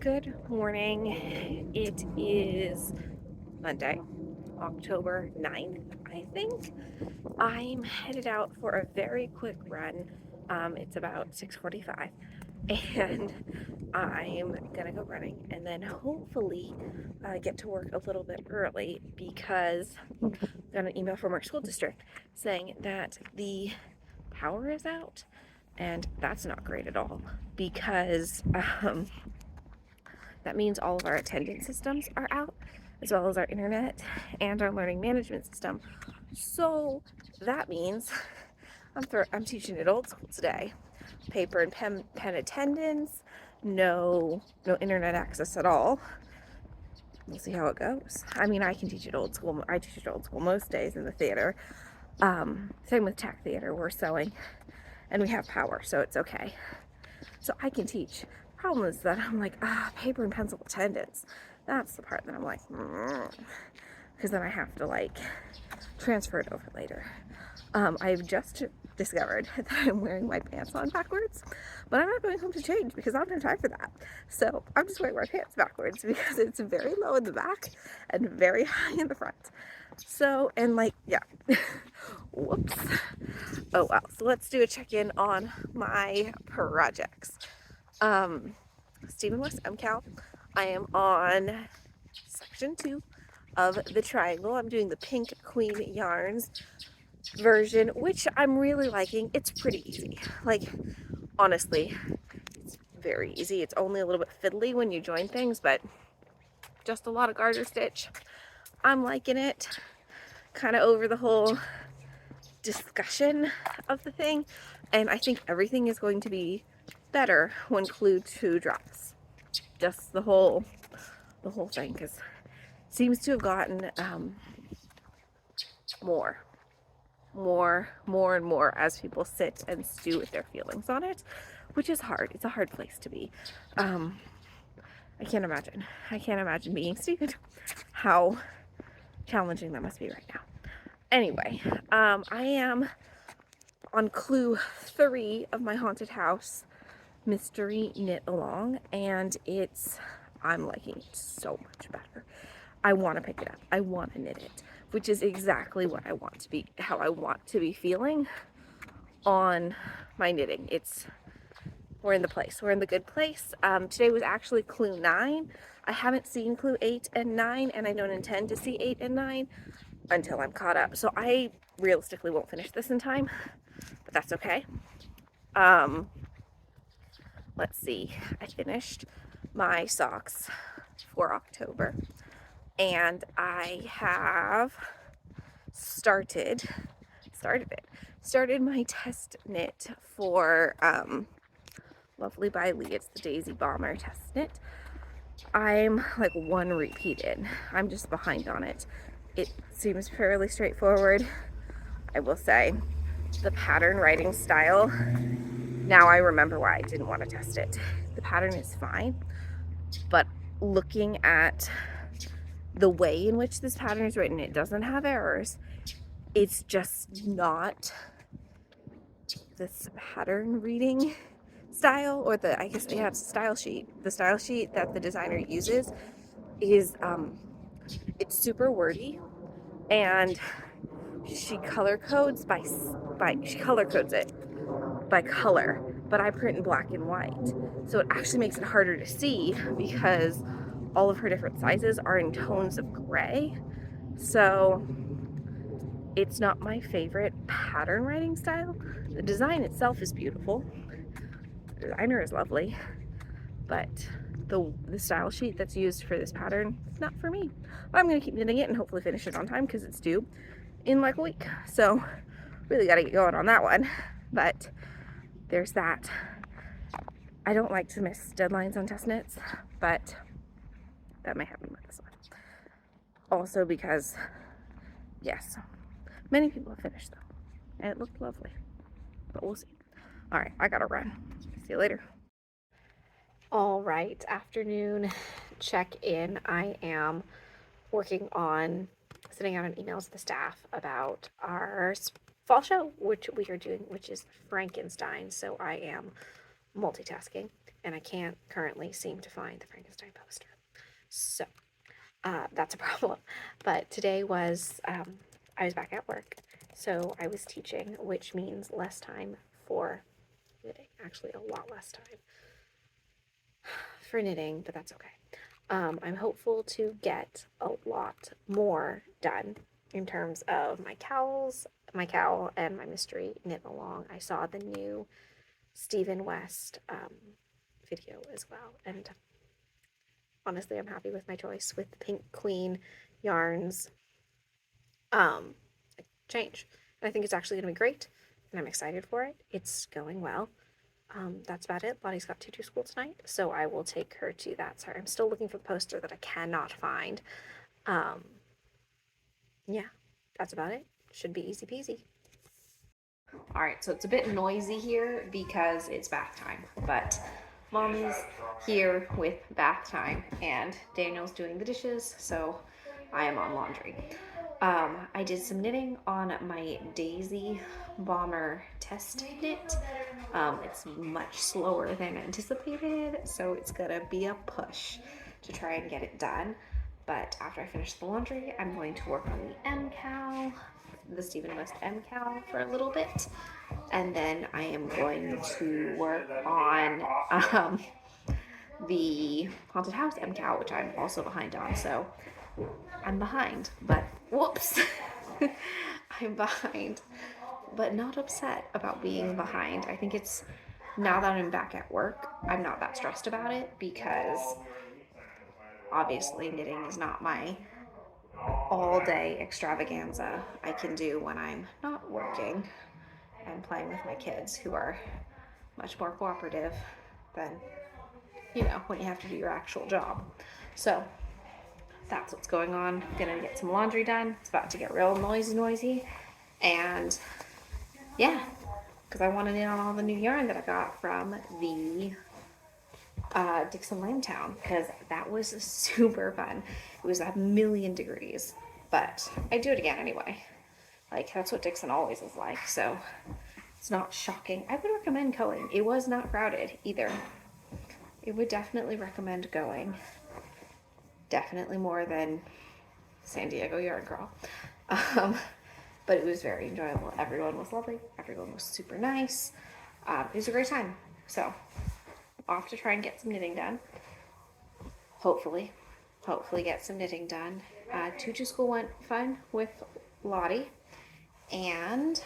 Good morning. It is Monday, October 9th, I think. I'm headed out for a very quick run. It's about 6:45 and I'm gonna go running and then hopefully get to work a little bit early because I got an email from our school district saying that the power is out, and that's not great at all because that means all of our attendance systems are out, as well as our internet and our learning management system. So that means I'm teaching at old school today. Paper and pen attendance, no internet access at all. We'll see how it goes. I mean, I can teach at old school. I teach at old school most days in the theater. Same with tech theater. We're sewing and we have power, so it's okay. So I can teach. Problem is that I'm like, paper and pencil attendance. That's the part that I'm like, because then I have to like transfer it over later. I've just discovered that I'm wearing my pants on backwards, but I'm not going home to change because I don't have time for that. So I'm just wearing my pants backwards because it's very low in the back and very high in the front. So, and like, yeah, whoops. Oh well, so let's do a check-in on my projects. Stephen West MKAL. I am on section 2 of the triangle. I'm doing the Pink Queen Yarns version, which I'm really liking. It's pretty easy. Like, honestly, it's very easy. It's only a little bit fiddly when you join things, but just a lot of garter stitch. I'm liking it. Kind of over the whole discussion of the thing, and I think everything is going to be better when Clue 2 drops. Just the whole thing, because it seems to have gotten more and more as people sit and stew with their feelings on it, which is hard. It's a hard place to be. I can't imagine being Stephen. How challenging that must be right now. Anyway, I am on Clue 3 of my haunted house mystery knit along, and I'm liking it so much better. I want to pick it up. I want to knit it, which is exactly what I want to be, how I want to be feeling on my knitting. We're in the good place. Today was actually Clue 9. I haven't seen Clue 8 and 9, and I don't intend to see 8 and 9 until I'm caught up. So I realistically won't finish this in time, but that's okay. Let's see, I finished my socks for October, and I have started my test knit for Lovely by Lee. It's the Daisy Bomber test knit. I'm like one repeat in. I'm just behind on it. It seems fairly straightforward. I will say the pattern writing style, now I remember why I didn't want to test it. The pattern is fine, but looking at the way in which this pattern is written, it doesn't have errors. It's just not this pattern reading style, or it's a style sheet. The style sheet that the designer uses is it's super wordy, and she color codes it by color, but I print in black and white, so it actually makes it harder to see because all of her different sizes are in tones of gray. So it's not my favorite pattern writing style. The design itself is beautiful, the designer is lovely, but the style sheet that's used for this pattern is not for me. But I'm going to keep knitting it and hopefully finish it on time because it's due in like a week. So really got to get going on that one. But there's that. I don't like to miss deadlines on test knits, but that may happen with this one. Also because, yes, many people have finished though, and it looked lovely, but we'll see. All right, I gotta run. See you later. All right, afternoon check-in. I am working on sending out an email to the staff about our fall show, which we are doing, which is Frankenstein. So I am multitasking, and I can't currently seem to find the Frankenstein poster. So that's a problem. But today was, I was back at work, so I was teaching, which means less time for knitting. Actually, a lot less time for knitting, but that's okay. I'm hopeful to get a lot more done in terms of my cowls, my cowl, and my mystery knit along. I saw the new Stephen West video as well, and honestly, I'm happy with my choice with the Pink Queen yarns change. And I think it's actually going to be great, and I'm excited for it. It's going well. That's about it. Lottie's got tutu school tonight, so I will take her to that. Sorry, I'm still looking for the poster that I cannot find. Yeah, that's about it. Should be easy peasy. All right, so it's a bit noisy here because it's bath time, but Mom is here with bath time and Daniel's doing the dishes, so I am on laundry. I did some knitting on my Daisy Bomber test knit. It's much slower than anticipated, so it's gonna be a push to try and get it done. But after I finish the laundry, I'm going to work on the MKAL, the Stephen West MKAL for a little bit. And then I am going to work on the Haunted House MKAL, which I'm also behind on. So I'm behind, but whoops. I'm behind, but not upset about being behind. I think it's, now that I'm back at work, I'm not that stressed about it because obviously knitting is not my all day extravaganza I can do when I'm not working and playing with my kids, who are much more cooperative than, you know, when you have to do your actual job. So that's what's going on. I'm gonna get some laundry done. It's about to get real noisy. And yeah, because I want to knit on all the new yarn that I got from the Dixon Lametown, because that was super fun. It was 1,000,000 degrees, but I do it again anyway. Like, that's what Dixon always is like, so it's not shocking. I would recommend going. It was not crowded either. It would definitely recommend going. Definitely more than San Diego Yard Girl. But it was very enjoyable. Everyone was lovely. Everyone was super nice. It was a great time. So, off to try and get some knitting done. Hopefully get some knitting done. Tutu school went fun with Lottie. And,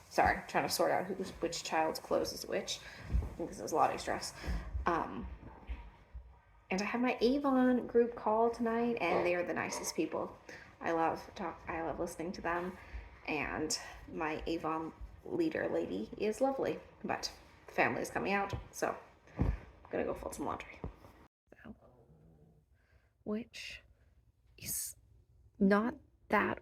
sorry, I'm trying to sort out which child's clothes is which. I think this is Lottie's dress. And I have my Avon group call tonight, and they are the nicest people. I love listening to them, and my Avon leader lady is lovely. But the family is coming out, so I'm gonna go fold some laundry. Which is not that